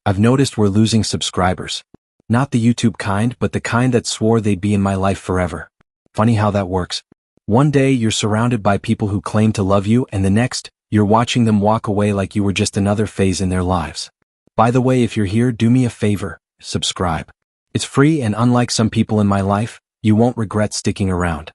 I've noticed we're losing subscribers. Not the YouTube kind, but the kind that swore they'd be in my life forever. Funny how that works. One day you're surrounded by people who claim to love you, and the next, you're watching them walk away like you were just another phase in their lives. By the way, if you're here, do me a favor, subscribe. It's free, and unlike some people in my life, you won't regret sticking around.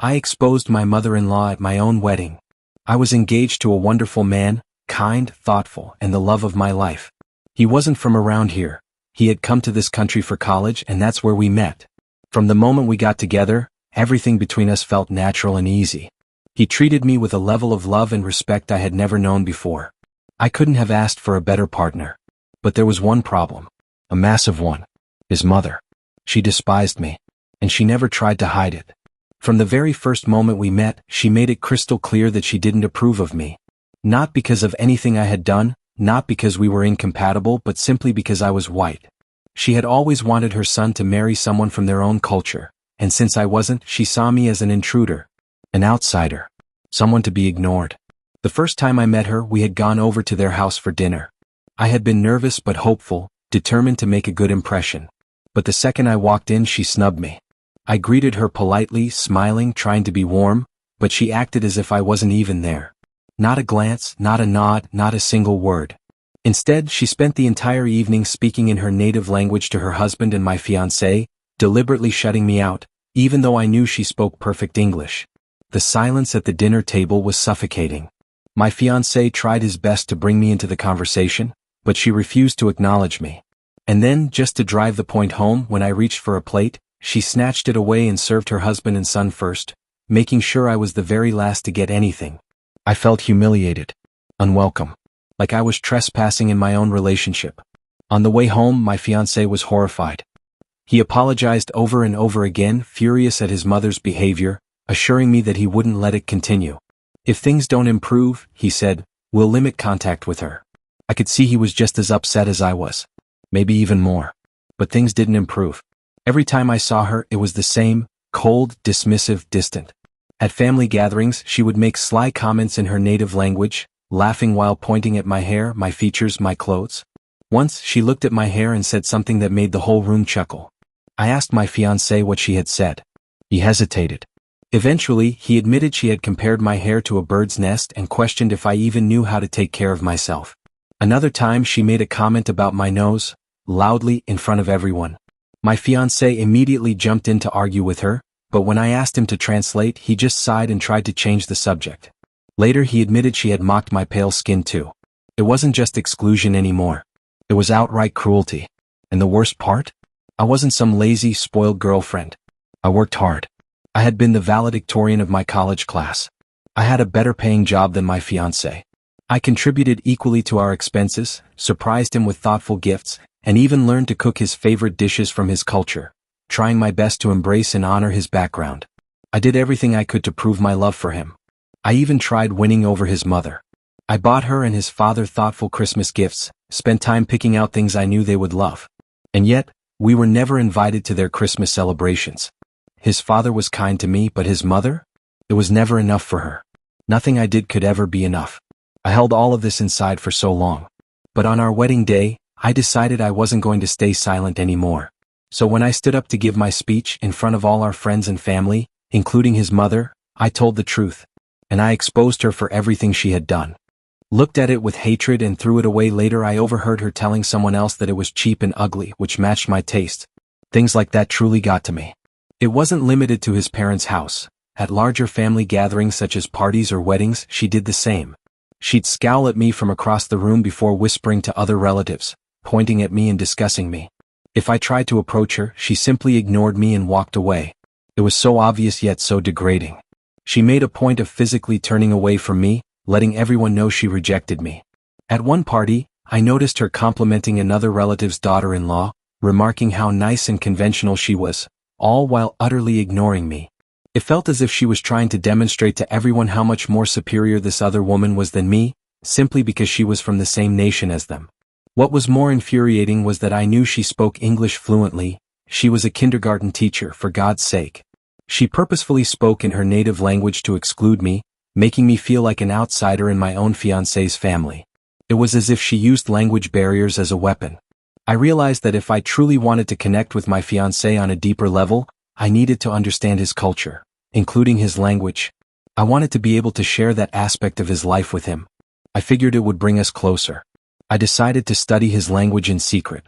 I exposed my mother-in-law at my own wedding. I was engaged to a wonderful man, kind, thoughtful, and the love of my life. He wasn't from around here. He had come to this country for college, and that's where we met. From the moment we got together, everything between us felt natural and easy. He treated me with a level of love and respect I had never known before. I couldn't have asked for a better partner. But there was one problem. A massive one. His mother. She despised me. And she never tried to hide it. From the very first moment we met, she made it crystal clear that she didn't approve of me. Not because of anything I had done, not because we were incompatible, but simply because I was white. She had always wanted her son to marry someone from their own culture, and since I wasn't, she saw me as an intruder, an outsider, someone to be ignored. The first time I met her, we had gone over to their house for dinner. I had been nervous but hopeful, determined to make a good impression. But the second I walked in, she snubbed me. I greeted her politely, smiling, trying to be warm, but she acted as if I wasn't even there. Not a glance, not a nod, not a single word. Instead, she spent the entire evening speaking in her native language to her husband and my fiancé, deliberately shutting me out, even though I knew she spoke perfect English. The silence at the dinner table was suffocating. My fiancé tried his best to bring me into the conversation, but she refused to acknowledge me. And then, just to drive the point home, when I reached for a plate, she snatched it away and served her husband and son first, making sure I was the very last to get anything. I felt humiliated, unwelcome, like I was trespassing in my own relationship. On the way home, my fiancé was horrified. He apologized over and over again, furious at his mother's behavior, assuring me that he wouldn't let it continue. If things don't improve, he said, we'll limit contact with her. I could see he was just as upset as I was. Maybe even more. But things didn't improve. Every time I saw her, it was the same, cold, dismissive, distant. At family gatherings, she would make sly comments in her native language, laughing while pointing at my hair, my features, my clothes. Once, she looked at my hair and said something that made the whole room chuckle. I asked my fiancé what she had said. He hesitated. Eventually, he admitted she had compared my hair to a bird's nest and questioned if I even knew how to take care of myself. Another time, she made a comment about my nose, loudly, in front of everyone. My fiancé immediately jumped in to argue with her, but when I asked him to translate, he just sighed and tried to change the subject. Later, he admitted she had mocked my pale skin too. It wasn't just exclusion anymore. It was outright cruelty. And the worst part? I wasn't some lazy, spoiled girlfriend. I worked hard. I had been the valedictorian of my college class. I had a better-paying job than my fiancé. I contributed equally to our expenses, surprised him with thoughtful gifts, and even learned to cook his favorite dishes from his culture, trying my best to embrace and honor his background. I did everything I could to prove my love for him. I even tried winning over his mother. I bought her and his father thoughtful Christmas gifts, spent time picking out things I knew they would love. And yet, we were never invited to their Christmas celebrations. His father was kind to me, but his mother? It was never enough for her. Nothing I did could ever be enough. I held all of this inside for so long. But on our wedding day, I decided I wasn't going to stay silent anymore. So when I stood up to give my speech in front of all our friends and family, including his mother, I told the truth. And I exposed her for everything she had done. Looked at it with hatred and threw it away later. I overheard her telling someone else that it was cheap and ugly, which matched my taste. Things like that truly got to me. It wasn't limited to his parents' house. At larger family gatherings such as parties or weddings, she did the same. She'd scowl at me from across the room before whispering to other relatives, pointing at me and discussing me. If I tried to approach her, she simply ignored me and walked away. It was so obvious yet so degrading. She made a point of physically turning away from me, letting everyone know she rejected me. At one party, I noticed her complimenting another relative's daughter-in-law, remarking how nice and conventional she was, all while utterly ignoring me. It felt as if she was trying to demonstrate to everyone how much more superior this other woman was than me, simply because she was from the same nation as them. What was more infuriating was that I knew she spoke English fluently. She was a kindergarten teacher, for God's sake. She purposefully spoke in her native language to exclude me, making me feel like an outsider in my own fiancé's family. It was as if she used language barriers as a weapon. I realized that if I truly wanted to connect with my fiancé on a deeper level, I needed to understand his culture, including his language. I wanted to be able to share that aspect of his life with him. I figured it would bring us closer. I decided to study his language in secret.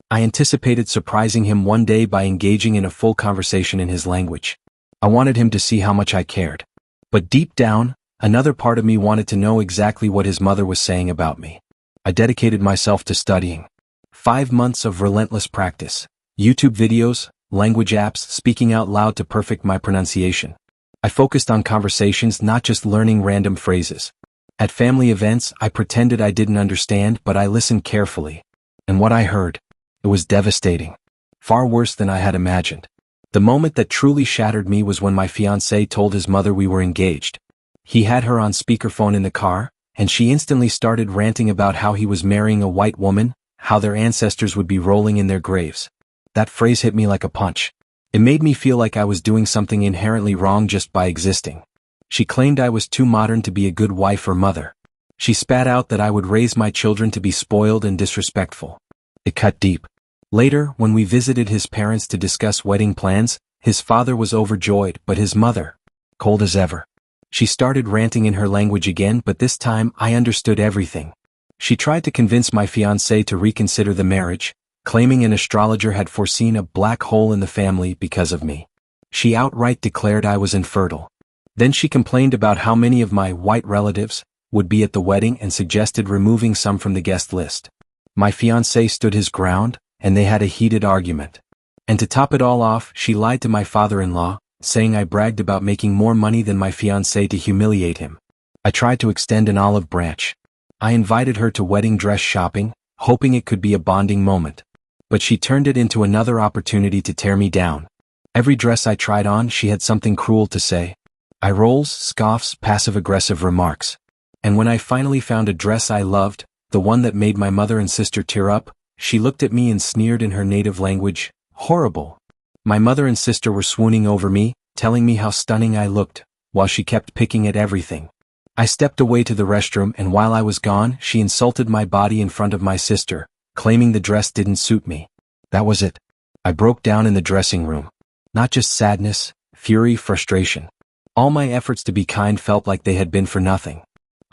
I anticipated surprising him one day by engaging in a full conversation in his language. I wanted him to see how much I cared. But deep down, another part of me wanted to know exactly what his mother was saying about me. I dedicated myself to studying. 5 months of relentless practice. YouTube videos, language apps, speaking out loud to perfect my pronunciation. I focused on conversations, not just learning random phrases. At family events, I pretended I didn't understand, but I listened carefully. And what I heard, it was devastating. Far worse than I had imagined. The moment that truly shattered me was when my fiancé told his mother we were engaged. He had her on speakerphone in the car, and she instantly started ranting about how he was marrying a white woman, how their ancestors would be rolling in their graves. That phrase hit me like a punch. It made me feel like I was doing something inherently wrong just by existing. She claimed I was too modern to be a good wife or mother. She spat out that I would raise my children to be spoiled and disrespectful. It cut deep. Later, when we visited his parents to discuss wedding plans, his father was overjoyed, but his mother, cold as ever. She started ranting in her language again, but this time I understood everything. She tried to convince my fiancé to reconsider the marriage, claiming an astrologer had foreseen a black hole in the family because of me. She outright declared I was infertile. Then she complained about how many of my white relatives would be at the wedding and suggested removing some from the guest list. My fiancé stood his ground, and they had a heated argument. And to top it all off, she lied to my father-in-law, saying I bragged about making more money than my fiancé to humiliate him. I tried to extend an olive branch. I invited her to wedding dress shopping, hoping it could be a bonding moment. But she turned it into another opportunity to tear me down. Every dress I tried on, she had something cruel to say. Eye rolls, scoffs, passive-aggressive remarks. And when I finally found a dress I loved, the one that made my mother and sister tear up, she looked at me and sneered in her native language, "Horrible." My mother and sister were swooning over me, telling me how stunning I looked, while she kept picking at everything. I stepped away to the restroom, and while I was gone, she insulted my body in front of my sister, claiming the dress didn't suit me. That was it. I broke down in the dressing room. Not just sadness, fury, frustration. All my efforts to be kind felt like they had been for nothing.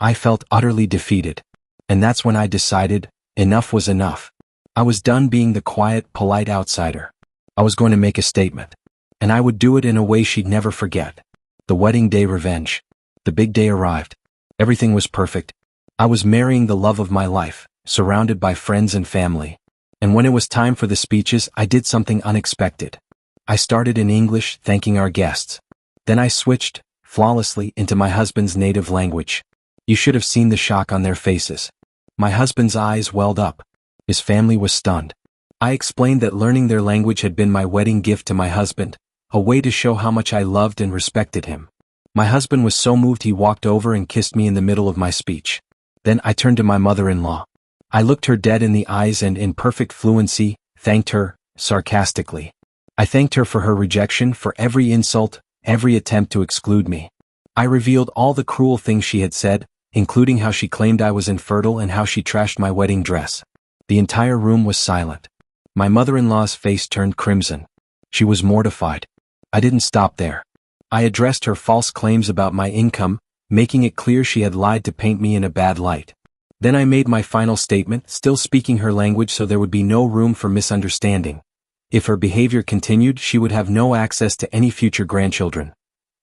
I felt utterly defeated. And that's when I decided, enough was enough. I was done being the quiet, polite outsider. I was going to make a statement. And I would do it in a way she'd never forget. The wedding day revenge. The big day arrived. Everything was perfect. I was marrying the love of my life, surrounded by friends and family. And when it was time for the speeches, I did something unexpected. I started in English, thanking our guests. Then I switched, flawlessly, into my husband's native language. You should have seen the shock on their faces. My husband's eyes welled up. His family was stunned. I explained that learning their language had been my wedding gift to my husband, a way to show how much I loved and respected him. My husband was so moved he walked over and kissed me in the middle of my speech. Then I turned to my mother-in-law. I looked her dead in the eyes and in perfect fluency, thanked her, sarcastically. I thanked her for her rejection, for every insult, every attempt to exclude me. I revealed all the cruel things she had said, including how she claimed I was infertile and how she trashed my wedding dress. The entire room was silent. My mother-in-law's face turned crimson. She was mortified. I didn't stop there. I addressed her false claims about my income, making it clear she had lied to paint me in a bad light. Then I made my final statement, still speaking her language so there would be no room for misunderstanding. If her behavior continued, she would have no access to any future grandchildren.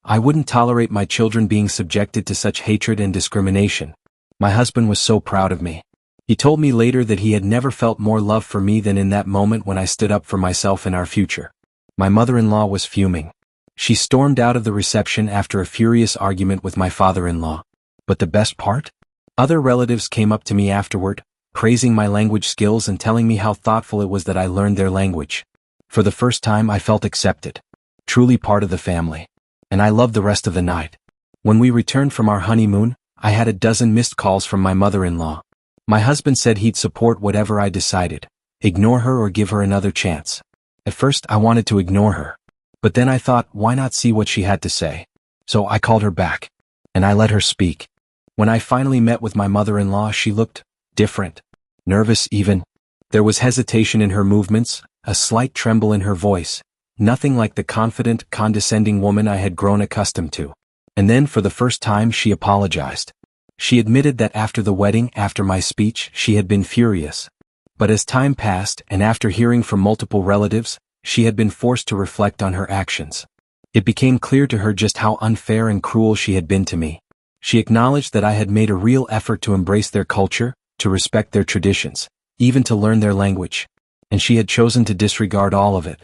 I wouldn't tolerate my children being subjected to such hatred and discrimination. My husband was so proud of me. He told me later that he had never felt more love for me than in that moment when I stood up for myself and our future. My mother-in-law was fuming. She stormed out of the reception after a furious argument with my father-in-law. But the best part? Other relatives came up to me afterward, praising my language skills and telling me how thoughtful it was that I learned their language. For the first time I felt accepted. Truly part of the family. And I loved the rest of the night. When we returned from our honeymoon, I had a dozen missed calls from my mother-in-law. My husband said he'd support whatever I decided, ignore her or give her another chance. At first I wanted to ignore her. But then I thought, why not see what she had to say? So I called her back. And I let her speak. When I finally met with my mother-in-law, she looked different. Nervous even. There was hesitation in her movements, a slight tremble in her voice, nothing like the confident, condescending woman I had grown accustomed to. And then for the first time she apologized. She admitted that after the wedding, after my speech, she had been furious. But as time passed, and after hearing from multiple relatives, she had been forced to reflect on her actions. It became clear to her just how unfair and cruel she had been to me. She acknowledged that I had made a real effort to embrace their culture, to respect their traditions, even to learn their language. And she had chosen to disregard all of it.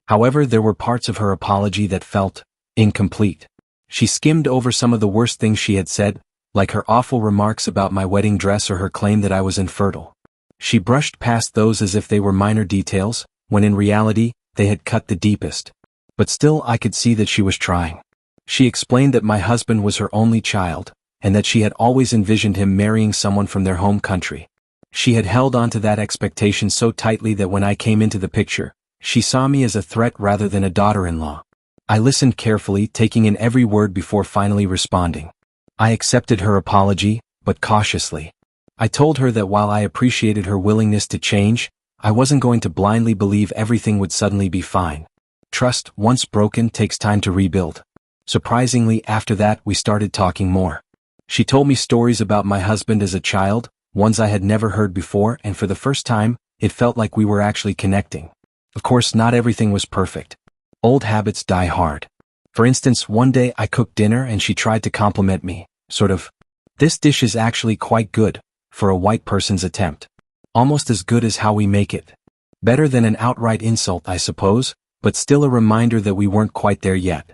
However, there were parts of her apology that felt incomplete. She skimmed over some of the worst things she had said, like her awful remarks about my wedding dress or her claim that I was infertile. She brushed past those as if they were minor details, when in reality, they had cut the deepest. But still I could see that she was trying. She explained that my husband was her only child, and that she had always envisioned him marrying someone from their home country. She had held on to that expectation so tightly that when I came into the picture, she saw me as a threat rather than a daughter-in-law. I listened carefully, taking in every word before finally responding. I accepted her apology, but cautiously. I told her that while I appreciated her willingness to change, I wasn't going to blindly believe everything would suddenly be fine. Trust, once broken, takes time to rebuild. Surprisingly, after that, we started talking more. She told me stories about my husband as a child, ones I had never heard before, and for the first time, it felt like we were actually connecting. Of course, not everything was perfect. Old habits die hard. For instance, one day I cooked dinner and she tried to compliment me, sort of, "This dish is actually quite good, for a white person's attempt. Almost as good as how we make it." Better than an outright insult, I suppose, but still a reminder that we weren't quite there yet.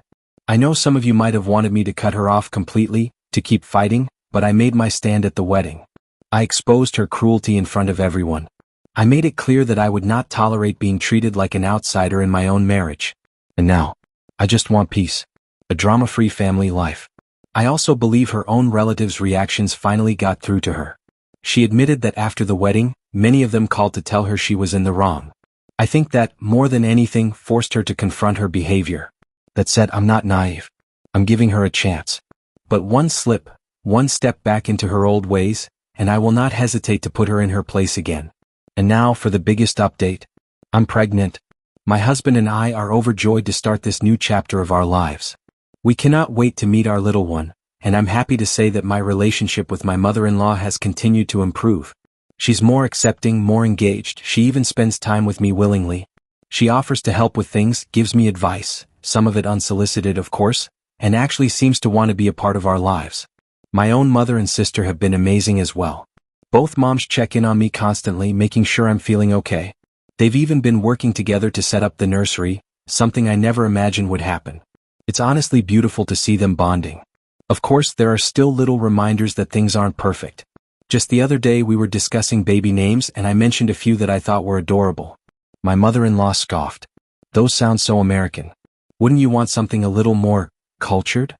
I know some of you might have wanted me to cut her off completely, to keep fighting, but I made my stand at the wedding. I exposed her cruelty in front of everyone. I made it clear that I would not tolerate being treated like an outsider in my own marriage. And now, I just want peace. A drama-free family life. I also believe her own relatives' reactions finally got through to her. She admitted that after the wedding, many of them called to tell her she was in the wrong. I think that, more than anything, forced her to confront her behavior. That said, I'm not naive. I'm giving her a chance. But one slip, one step back into her old ways, and I will not hesitate to put her in her place again. And now for the biggest update. I'm pregnant. My husband and I are overjoyed to start this new chapter of our lives. We cannot wait to meet our little one, and I'm happy to say that my relationship with my mother-in-law has continued to improve. She's more accepting, more engaged, she even spends time with me willingly. She offers to help with things, gives me advice, some of it unsolicited of course, and actually seems to want to be a part of our lives. My own mother and sister have been amazing as well. Both moms check in on me constantly, making sure I'm feeling okay. They've even been working together to set up the nursery, something I never imagined would happen. It's honestly beautiful to see them bonding. Of course, there are still little reminders that things aren't perfect. Just the other day we were discussing baby names and I mentioned a few that I thought were adorable. My mother-in-law scoffed. "Those sound so American. Wouldn't you want something a little more cultured?"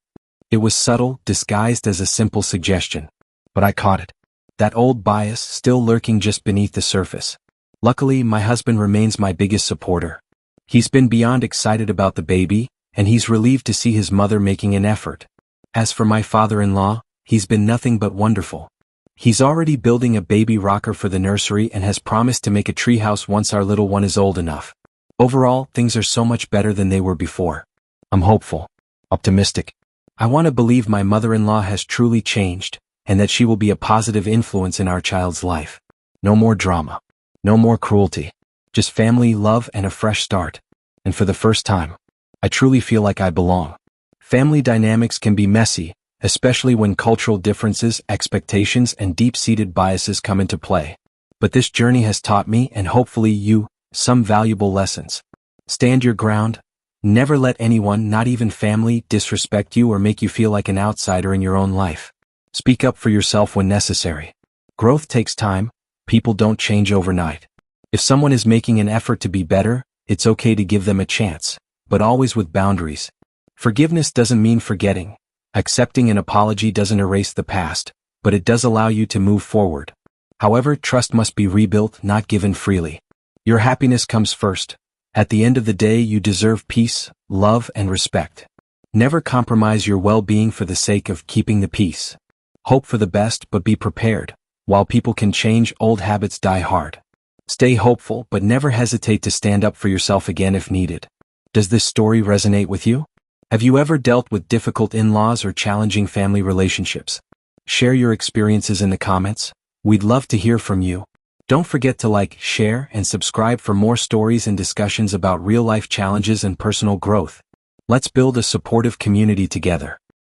It was subtle, disguised as a simple suggestion. But I caught it. That old bias still lurking just beneath the surface. Luckily, my husband remains my biggest supporter. He's been beyond excited about the baby, and he's relieved to see his mother making an effort. As for my father-in-law, he's been nothing but wonderful. He's already building a baby rocker for the nursery and has promised to make a treehouse once our little one is old enough. Overall, things are so much better than they were before. I'm hopeful, optimistic. I want to believe my mother-in-law has truly changed, and that she will be a positive influence in our child's life. No more drama. No more cruelty. Just family, love, and a fresh start. And for the first time, I truly feel like I belong. Family dynamics can be messy, especially when cultural differences, expectations, and deep-seated biases come into play. But this journey has taught me, and hopefully you, some valuable lessons. Stand your ground. Never let anyone, not even family, disrespect you or make you feel like an outsider in your own life. Speak up for yourself when necessary. Growth takes time. People don't change overnight. If someone is making an effort to be better, it's okay to give them a chance, but always with boundaries. Forgiveness doesn't mean forgetting. Accepting an apology doesn't erase the past, but it does allow you to move forward. However, trust must be rebuilt, not given freely. Your happiness comes first. At the end of the day, you deserve peace, love, and respect. Never compromise your well-being for the sake of keeping the peace. Hope for the best, but be prepared. While people can change, old habits die hard. Stay hopeful, but never hesitate to stand up for yourself again if needed. Does this story resonate with you? Have you ever dealt with difficult in-laws or challenging family relationships? Share your experiences in the comments. We'd love to hear from you. Don't forget to like, share, and subscribe for more stories and discussions about real-life challenges and personal growth. Let's build a supportive community together.